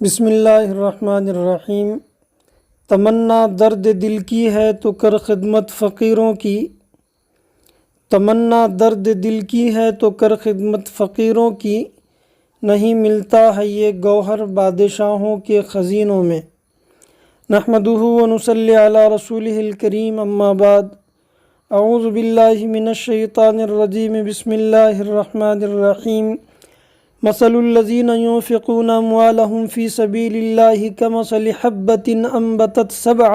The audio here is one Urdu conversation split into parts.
بسم اللہ الرحمن الرحیم۔ تمنا درد دل کی ہے تو کر خدمت فقیروں کی، تمنا درد دل کی ہے تو کر خدمت فقیروں کی، نہیں ملتا ہے یہ گوہر بادشاہوں کے خزینوں میں۔ نحمدہ و نصلی علی رسولہ الکریم، اما بعد، اعوذ باللہ من الشیطان الرجیم، بسم اللہ الرحمن الرحیم۔ مثل الذین ينفقون اموالهم فی سبیل اللہ کمثل حبۃ انبتت سبع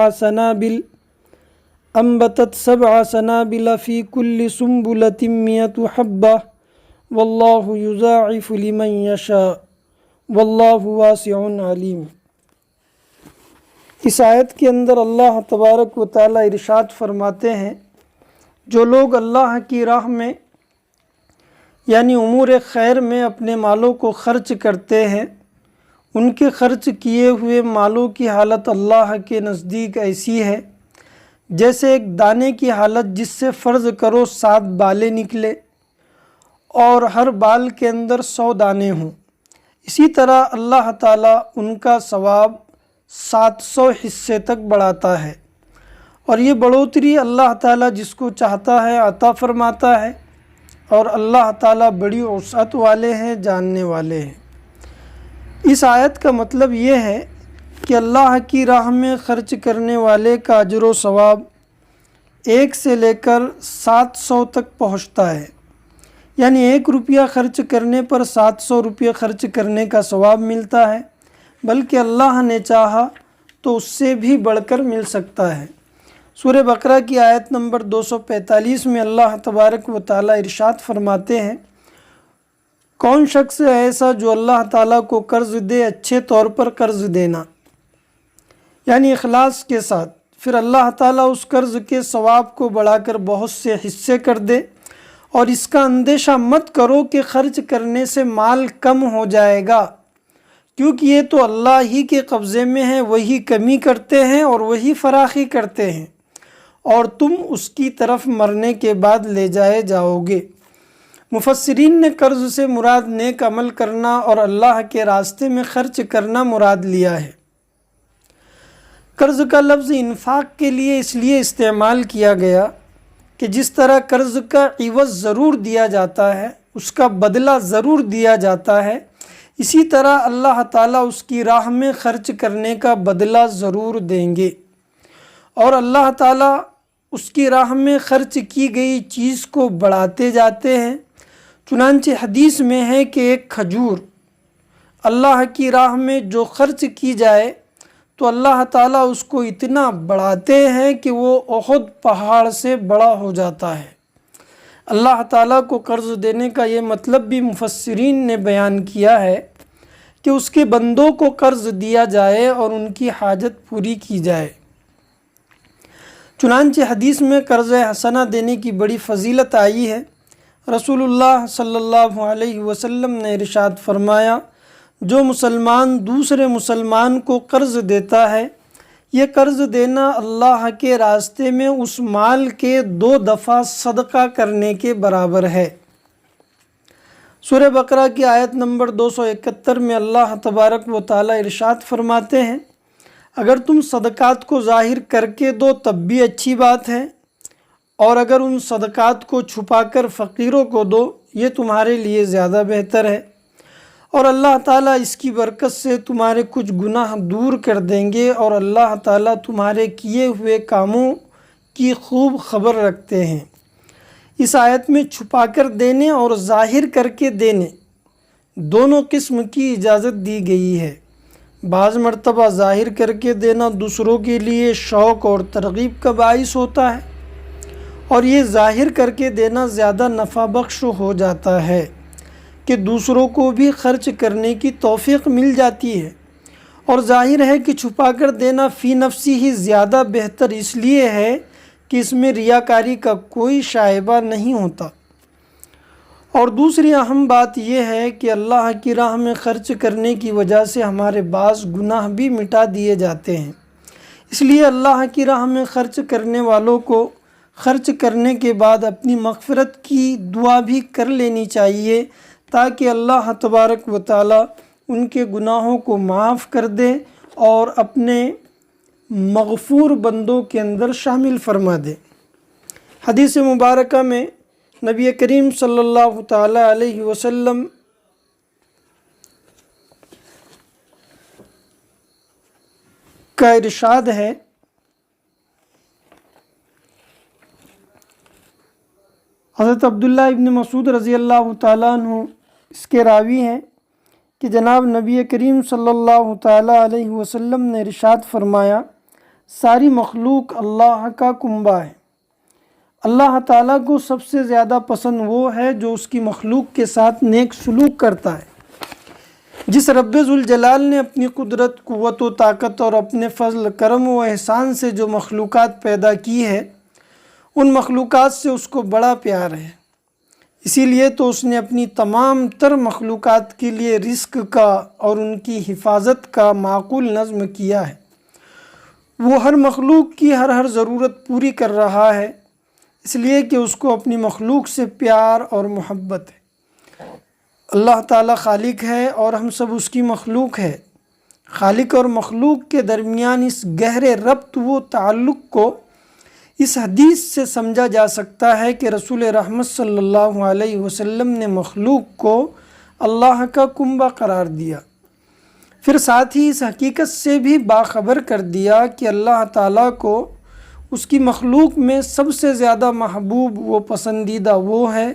سنابل فی کل سنبلۃ مئۃ حبۃ واللہ یضاعف لمن یشاء واللہ واسع علیم۔ اس آیت کے اندر اللہ تبارک و تعالی ارشاد فرماتے ہیں، جو لوگ اللہ کی راہ میں یعنی امور خیر میں اپنے مالوں کو خرچ کرتے ہیں، ان کے خرچ کیے ہوئے مالوں کی حالت اللہ کے نزدیک ایسی ہے جیسے ایک دانے کی حالت جس سے فرض کرو 7 بالیں نکلے اور ہر بال کے اندر 100 دانے ہوں۔ اسی طرح اللہ تعالیٰ ان کا ثواب 700 حصے تک بڑھاتا ہے، اور یہ بڑھوتری اللہ تعالیٰ جس کو چاہتا ہے عطا فرماتا ہے، اور اللہ تعالیٰ بڑی وسعت والے ہیں، جاننے والے ہیں۔ اس آیت کا مطلب یہ ہے کہ اللہ کی راہ میں خرچ کرنے والے کا اجر و ثواب 1 سے لے کر 700 تک پہنچتا ہے، یعنی 1 روپیہ خرچ کرنے پر 700 روپیہ خرچ کرنے کا ثواب ملتا ہے، بلکہ اللہ نے چاہا تو اس سے بھی بڑھ کر مل سکتا ہے۔ سورہ بقرہ کی آیت نمبر 245 میں اللہ تبارک و تعالی ارشاد فرماتے ہیں، کون شخص ہے ایسا جو اللہ تعالیٰ کو قرض دے، اچھے طور پر قرض دینا یعنی اخلاص کے ساتھ، پھر اللہ تعالیٰ اس قرض کے ثواب کو بڑھا کر بہت سے حصے کر دے، اور اس کا اندیشہ مت کرو کہ خرچ کرنے سے مال کم ہو جائے گا، کیونکہ یہ تو اللہ ہی کے قبضے میں ہے، وہی کمی کرتے ہیں اور وہی فراخی کرتے ہیں، اور تم اس کی طرف مرنے کے بعد لے جائے جاؤ گے۔ مفسرین نے قرض سے مراد نیک عمل کرنا اور اللہ کے راستے میں خرچ کرنا مراد لیا ہے۔ قرض کا لفظ انفاق کے لیے اس لیے استعمال کیا گیا کہ جس طرح قرض کا عوض ضرور دیا جاتا ہے، اس کا بدلہ ضرور دیا جاتا ہے، اسی طرح اللہ تعالیٰ اس کی راہ میں خرچ کرنے کا بدلہ ضرور دیں گے، اور اللہ تعالیٰ اس کی راہ میں خرچ کی گئی چیز کو بڑھاتے جاتے ہیں۔ چنانچہ حدیث میں ہے کہ ایک کھجور اللہ کی راہ میں جو خرچ کی جائے تو اللہ تعالیٰ اس کو اتنا بڑھاتے ہیں کہ وہ احد پہاڑ سے بڑا ہو جاتا ہے۔ اللہ تعالیٰ کو قرض دینے کا یہ مطلب بھی مفسرین نے بیان کیا ہے کہ اس کے بندوں کو قرض دیا جائے اور ان کی حاجت پوری کی جائے۔ چنانچہ حدیث میں قرض حسنہ دینے کی بڑی فضیلت آئی ہے۔ رسول اللہ صلی اللہ علیہ وسلم نے ارشاد فرمایا، جو مسلمان دوسرے مسلمان کو قرض دیتا ہے، یہ قرض دینا اللہ کے راستے میں اس مال کے 2 دفعہ صدقہ کرنے کے برابر ہے۔ سورہ بقرہ کی آیت نمبر 271 میں اللہ تبارک و تعالی ارشاد فرماتے ہیں، اگر تم صدقات کو ظاہر کر کے دو تب بھی اچھی بات ہے، اور اگر ان صدقات کو چھپا کر فقیروں کو دو یہ تمہارے لیے زیادہ بہتر ہے، اور اللہ تعالیٰ اس کی برکت سے تمہارے کچھ گناہ دور کر دیں گے، اور اللہ تعالیٰ تمہارے کیے ہوئے کاموں کی خوب خبر رکھتے ہیں۔ اس آیت میں چھپا کر دینے اور ظاہر کر کے دینے دونوں قسم کی اجازت دی گئی ہے۔ بعض مرتبہ ظاہر کر کے دینا دوسروں کے لیے شوق اور ترغیب کا باعث ہوتا ہے، اور یہ ظاہر کر کے دینا زیادہ نفع بخش ہو جاتا ہے کہ دوسروں کو بھی خرچ کرنے کی توفیق مل جاتی ہے، اور ظاہر ہے کہ چھپا کر دینا فی نفسی ہی زیادہ بہتر اس لیے ہے کہ اس میں ریاکاری کا کوئی شائبہ نہیں ہوتا۔ اور دوسری اہم بات یہ ہے کہ اللہ کی راہ میں خرچ کرنے کی وجہ سے ہمارے بعض گناہ بھی مٹا دیے جاتے ہیں، اس لیے اللہ کی راہ میں خرچ کرنے والوں کو خرچ کرنے کے بعد اپنی مغفرت کی دعا بھی کر لینی چاہیے، تاکہ اللہ تبارک و تعالی ان کے گناہوں کو معاف کر دے اور اپنے مغفور بندوں کے اندر شامل فرما دے۔ حدیث مبارکہ میں نبی کریم صلی اللہ تعالیٰ علیہ وسلم کا ارشاد ہے، حضرت عبداللہ ابن مسعود رضی اللہ تعالیٰ عنہ اس کے راوی ہیں کہ جناب نبی کریم صلی اللہ تعالیٰ علیہ وسلم نے ارشاد فرمایا، ساری مخلوق اللہ کا کنبہ ہے۔ اللہ تعالیٰ کو سب سے زیادہ پسند وہ ہے جو اس کی مخلوق کے ساتھ نیک سلوک کرتا ہے۔ جس رب ذوالجلال نے اپنی قدرت، قوت و طاقت اور اپنے فضل، کرم و احسان سے جو مخلوقات پیدا کی ہے، ان مخلوقات سے اس کو بڑا پیار ہے۔ اسی لیے تو اس نے اپنی تمام تر مخلوقات کے لیے رزق کا اور ان کی حفاظت کا معقول نظم کیا ہے۔ وہ ہر مخلوق کی ہر ضرورت پوری کر رہا ہے، اس لیے کہ اس کو اپنی مخلوق سے پیار اور محبت ہے۔ اللہ تعالیٰ خالق ہے اور ہم سب اس کی مخلوق ہے۔ خالق اور مخلوق کے درمیان اس گہرے ربط و تعلق کو اس حدیث سے سمجھا جا سکتا ہے کہ رسول رحمت صلی اللہ علیہ وسلم نے مخلوق کو اللہ کا کنبہ قرار دیا، پھر ساتھ ہی اس حقیقت سے بھی باخبر کر دیا کہ اللہ تعالیٰ کو اس کی مخلوق میں سب سے زیادہ محبوب و پسندیدہ وہ ہے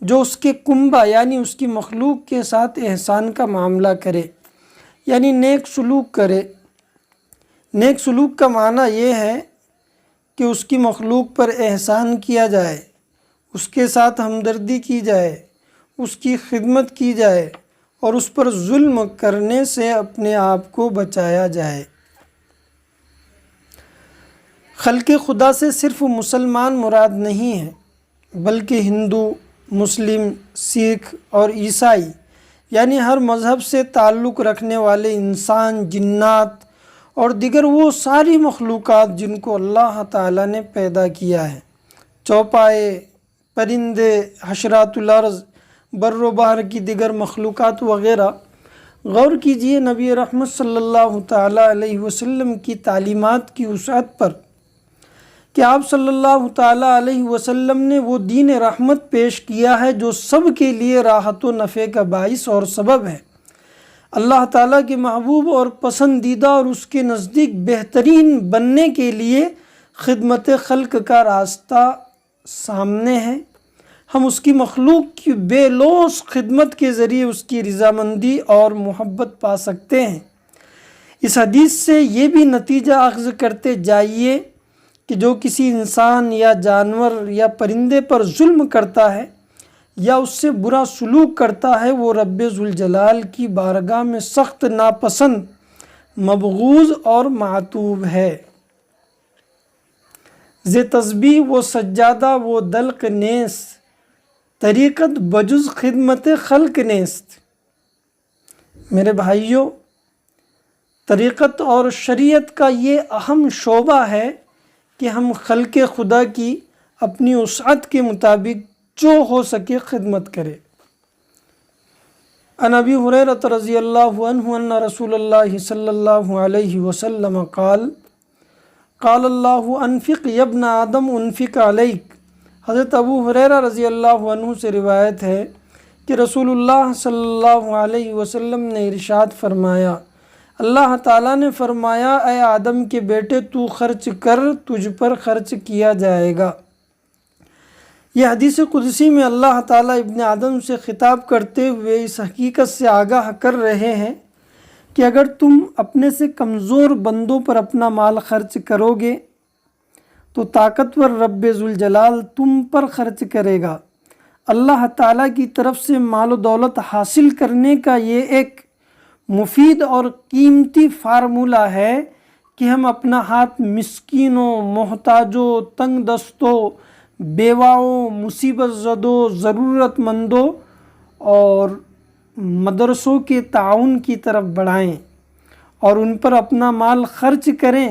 جو اس کے کنبہ یعنی اس کی مخلوق کے ساتھ احسان کا معاملہ کرے، یعنی نیک سلوک کرے۔ نیک سلوک کا معنی یہ ہے کہ اس کی مخلوق پر احسان کیا جائے، اس کے ساتھ ہمدردی کی جائے، اس کی خدمت کی جائے اور اس پر ظلم کرنے سے اپنے آپ کو بچایا جائے۔ خلق خدا سے صرف مسلمان مراد نہیں ہے، بلکہ ہندو، مسلم، سکھ اور عیسائی یعنی ہر مذہب سے تعلق رکھنے والے انسان، جنات اور دیگر وہ ساری مخلوقات جن کو اللہ تعالیٰ نے پیدا کیا ہے، چوپائے، پرندے، حشرات الارض، بر و بحر کی دیگر مخلوقات وغیرہ۔ غور کیجئے نبی رحمت صلی اللہ تعالیٰ علیہ وسلم کی تعلیمات کی وسعت پر کہ آپ صلی اللہ تعالیٰ علیہ وسلم نے وہ دین رحمت پیش کیا ہے جو سب کے لیے راحت و نفع کا باعث اور سبب ہے۔ اللہ تعالیٰ کے محبوب اور پسندیدہ اور اس کے نزدیک بہترین بننے کے لیے خدمت خلق کا راستہ سامنے ہے۔ ہم اس کی مخلوق کی بے لوث خدمت کے ذریعے اس کی رضامندی اور محبت پا سکتے ہیں۔ اس حدیث سے یہ بھی نتیجہ اخذ کرتے جائیے کہ جو کسی انسان یا جانور یا پرندے پر ظلم کرتا ہے یا اس سے برا سلوک کرتا ہے، وہ رب ذوالجلال کی بارگاہ میں سخت ناپسند، مبغوض اور معتوب ہے۔ ز تسبیح و سجادہ و دلق نیست، طریقت بجز خدمت خلق نیست۔ میرے بھائیوں، طریقت اور شریعت کا یہ اہم شعبہ ہے کہ ہم خلق خدا کی اپنی وسعت کے مطابق جو ہو سکے خدمت کرے۔ عن ابی ہریرہ رضی اللہ عنہ ان رسول اللہ صلی اللہ علیہ وسلم قال قال اللہ انفق یا ابن آدم انفق علیک۔ حضرت ابو ہریرہ رضی اللہ عنہ سے روایت ہے کہ رسول اللہ صلی اللہ علیہ وسلم نے ارشاد فرمایا، اللہ تعالیٰ نے فرمایا، اے آدم کے بیٹے تو خرچ کر، تجھ پر خرچ کیا جائے گا۔ یہ حدیث قدسی میں اللہ تعالیٰ ابن آدم سے خطاب کرتے ہوئے اس حقیقت سے آگاہ کر رہے ہیں کہ اگر تم اپنے سے کمزور بندوں پر اپنا مال خرچ کرو گے تو طاقتور رب ذوالجلال تم پر خرچ کرے گا۔ اللہ تعالیٰ کی طرف سے مال و دولت حاصل کرنے کا یہ ایک مفید اور قیمتی فارمولہ ہے کہ ہم اپنا ہاتھ مسکینوں، محتاجوں، تنگ دستوں، بیواؤں، مصیبت زدوں، ضرورت مندوں اور مدرسوں کے تعاون کی طرف بڑھائیں اور ان پر اپنا مال خرچ کریں۔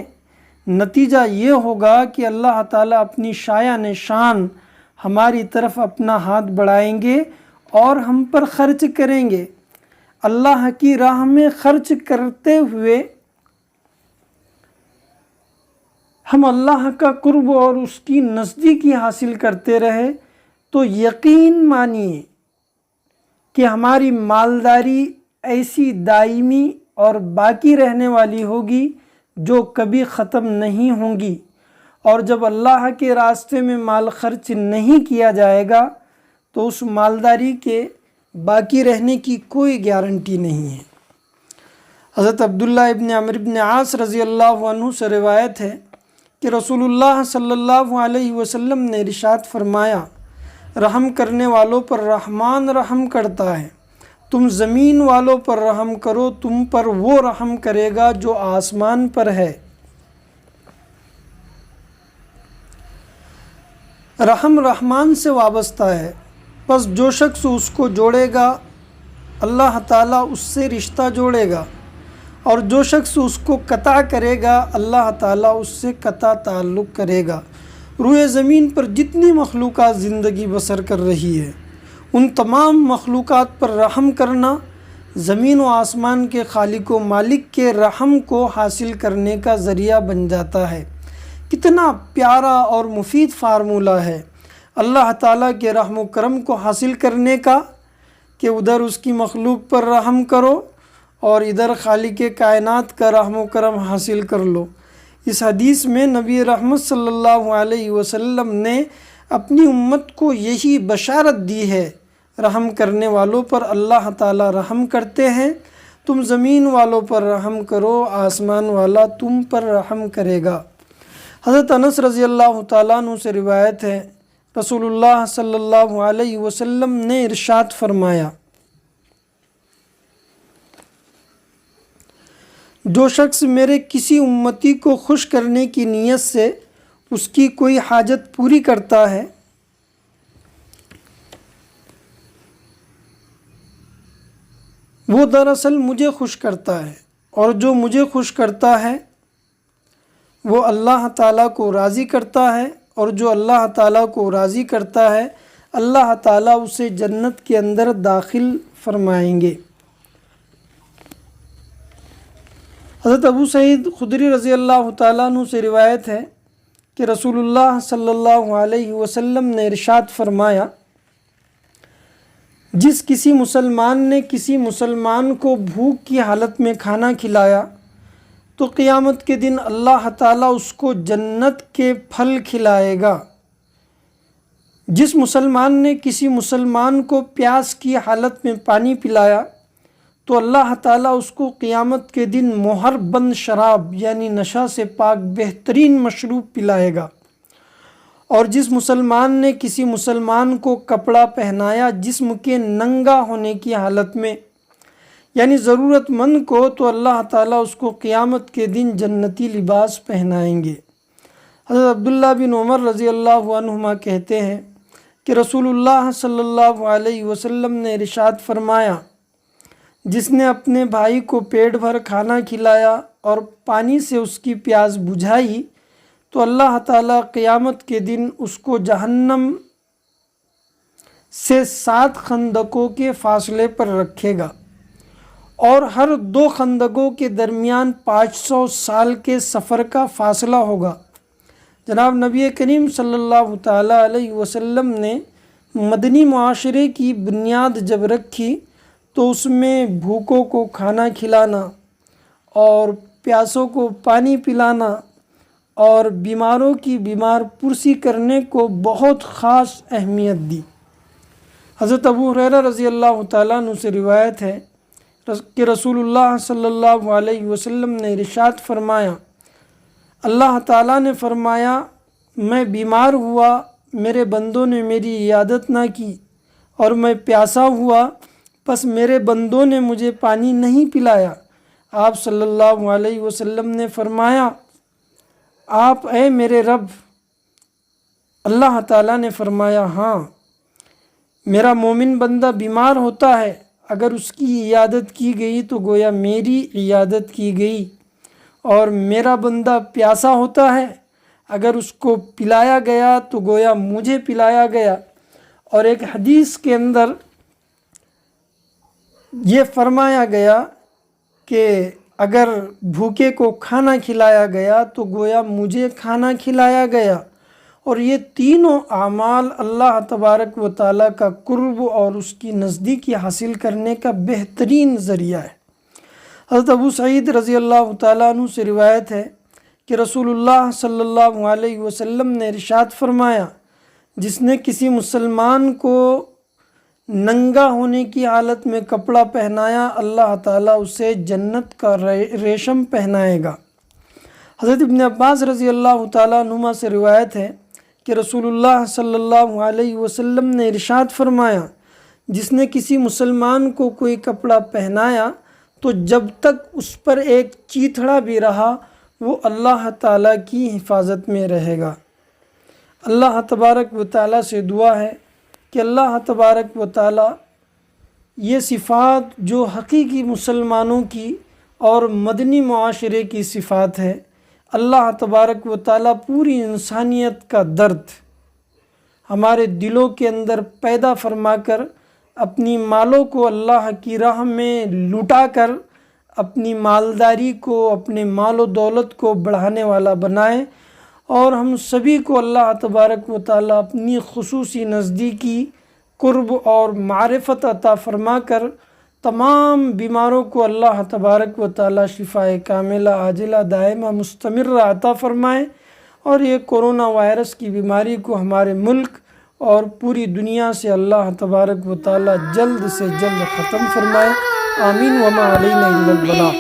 نتیجہ یہ ہوگا کہ اللہ تعالیٰ اپنی شایع نشان ہماری طرف اپنا ہاتھ بڑھائیں گے اور ہم پر خرچ کریں گے۔ اللہ کی راہ میں خرچ کرتے ہوئے ہم اللہ کا قرب اور اس کی نزدیکی حاصل کرتے رہے تو یقین مانیے کہ ہماری مالداری ایسی دائمی اور باقی رہنے والی ہوگی جو کبھی ختم نہیں ہوں گی، اور جب اللہ کے راستے میں مال خرچ نہیں کیا جائے گا تو اس مالداری کے باقی رہنے کی کوئی گارنٹی نہیں ہے۔ حضرت عبداللہ ابن عمرو ابن عاص رضی اللہ عنہ سے روایت ہے کہ رسول اللہ صلی اللہ علیہ وسلم نے ارشاد فرمایا، رحم کرنے والوں پر رحمان رحم کرتا ہے، تم زمین والوں پر رحم کرو، تم پر وہ رحم کرے گا جو آسمان پر ہے۔ رحم رحمان سے وابستہ ہے، پس جو شخص اس کو جوڑے گا اللہ تعالیٰ اس سے رشتہ جوڑے گا، اور جو شخص اس کو قطع کرے گا اللہ تعالیٰ اس سے قطع تعلق کرے گا۔ روئے زمین پر جتنی مخلوقات زندگی بسر کر رہی ہے ان تمام مخلوقات پر رحم کرنا زمین و آسمان کے خالق و مالک کے رحم کو حاصل کرنے کا ذریعہ بن جاتا ہے۔ کتنا پیارا اور مفید فارمولہ ہے اللہ تعالیٰ کے رحم و کرم کو حاصل کرنے کا کہ ادھر اس کی مخلوق پر رحم کرو اور ادھر خالق کائنات کا رحم و کرم حاصل کر لو۔ اس حدیث میں نبی رحمت صلی اللہ علیہ وسلم نے اپنی امت کو یہی بشارت دی ہے، رحم کرنے والوں پر اللہ تعالیٰ رحم کرتے ہیں، تم زمین والوں پر رحم کرو، آسمان والا تم پر رحم کرے گا۔ حضرت انس رضی اللہ تعالیٰ عنہ سے روایت ہے، رسول اللہ صلی اللہ علیہ وسلم نے ارشاد فرمایا، جو شخص میرے کسی امتی کو خوش کرنے کی نیت سے اس کی کوئی حاجت پوری کرتا ہے وہ دراصل مجھے خوش کرتا ہے، اور جو مجھے خوش کرتا ہے وہ اللہ تعالیٰ کو راضی کرتا ہے، اور جو اللہ تعالیٰ کو راضی کرتا ہے اللہ تعالیٰ اسے جنت کے اندر داخل فرمائیں گے۔ حضرت ابو سعید خدری رضی اللہ تعالیٰ عنہ سے روایت ہے کہ رسول اللہ صلی اللہ علیہ وسلم نے ارشاد فرمایا، جس کسی مسلمان نے کسی مسلمان کو بھوک کی حالت میں کھانا کھلایا تو قیامت کے دن اللہ تعالیٰ اس کو جنت کے پھل کھلائے گا۔ جس مسلمان نے کسی مسلمان کو پیاس کی حالت میں پانی پلایا تو اللہ تعالیٰ اس کو قیامت کے دن مہر بند شراب یعنی نشہ سے پاک بہترین مشروب پلائے گا۔ اور جس مسلمان نے کسی مسلمان کو کپڑا پہنایا جسم کے ننگا ہونے کی حالت میں یعنی ضرورت مند کو، تو اللہ تعالیٰ اس کو قیامت کے دن جنتی لباس پہنائیں گے۔ حضرت عبداللہ بن عمر رضی اللہ عنہما کہتے ہیں کہ رسول اللہ صلی اللہ علیہ وسلم نے ارشاد فرمایا، جس نے اپنے بھائی کو پیٹ بھر کھانا کھلایا اور پانی سے اس کی پیاس بجھائی تو اللہ تعالیٰ قیامت کے دن اس کو جہنم سے 7 خندقوں کے فاصلے پر رکھے گا، اور ہر 2 خندقوں کے درمیان 500 سال کے سفر کا فاصلہ ہوگا۔ جناب نبی کریم صلی اللہ تعالیٰ علیہ وسلم نے مدنی معاشرے کی بنیاد جب رکھی تو اس میں بھوکوں کو کھانا کھلانا اور پیاسوں کو پانی پلانا اور بیماروں کی بیمار پرسی کرنے کو بہت خاص اہمیت دی۔ حضرت ابو ہریرہ رضی اللہ تعالیٰ عنہ سے روایت ہے کہ رسول اللہ صلی اللہ علیہ وسلم نے ارشاد فرمایا، اللہ تعالیٰ نے فرمایا، میں بیمار ہوا، میرے بندوں نے میری عیادت نہ کی، اور میں پیاسا ہوا، پس میرے بندوں نے مجھے پانی نہیں پلایا۔ آپ صلی اللہ علیہ وسلم نے فرمایا، آپ اے میرے رب؟ اللہ تعالیٰ نے فرمایا، ہاں، میرا مومن بندہ بیمار ہوتا ہے، اگر اس کی عیادت کی گئی تو گویا میری عیادت کی گئی، اور میرا بندہ پیاسا ہوتا ہے، اگر اس کو پلایا گیا تو گویا مجھے پلایا گیا۔ اور ایک حدیث کے اندر یہ فرمایا گیا کہ اگر بھوکے کو کھانا کھلایا گیا تو گویا مجھے کھانا کھلایا گیا، اور یہ تینوں اعمال اللہ تبارک و تعالیٰ کا قرب اور اس کی نزدیکی حاصل کرنے کا بہترین ذریعہ ہے۔ حضرت ابو سعید رضی اللہ تعالیٰ عنہ سے روایت ہے کہ رسول اللہ صلی اللہ علیہ وسلم نے ارشاد فرمایا، جس نے کسی مسلمان کو ننگا ہونے کی حالت میں کپڑا پہنایا، اللہ تعالیٰ اسے جنت کا ریشم پہنائے گا۔ حضرت ابن عباس رضی اللہ تعالیٰ عنہما سے روایت ہے کہ رسول اللہ صلی اللہ علیہ وسلم نے ارشاد فرمایا، جس نے کسی مسلمان کو کوئی کپڑا پہنایا تو جب تک اس پر ایک چیتھڑا بھی رہا وہ اللہ تعالیٰ کی حفاظت میں رہے گا۔ اللہ تبارک و تعالیٰ سے دعا ہے کہ اللہ تبارک و تعالیٰ یہ صفات جو حقیقی مسلمانوں کی اور مدنی معاشرے کی صفات ہے، اللہ تبارک و تعالیٰ پوری انسانیت کا درد ہمارے دلوں کے اندر پیدا فرما کر اپنی مالوں کو اللہ کی راہ میں لٹا کر اپنی مالداری کو، اپنے مال و دولت کو بڑھانے والا بنائے، اور ہم سبھی کو اللہ تبارک و تعالیٰ اپنی خصوصی نزدیکی، قرب اور معرفت عطا فرما کر تمام بیماروں کو اللہ تبارک و تعالیٰ شفاء کاملہ عاجلہ دائمہ مستمرہ عطا فرمائے، اور یہ کورونا وائرس کی بیماری کو ہمارے ملک اور پوری دنیا سے اللہ تبارک و تعالیٰ جلد سے جلد ختم فرمائے۔ آمین وما علینا الا البلاغ۔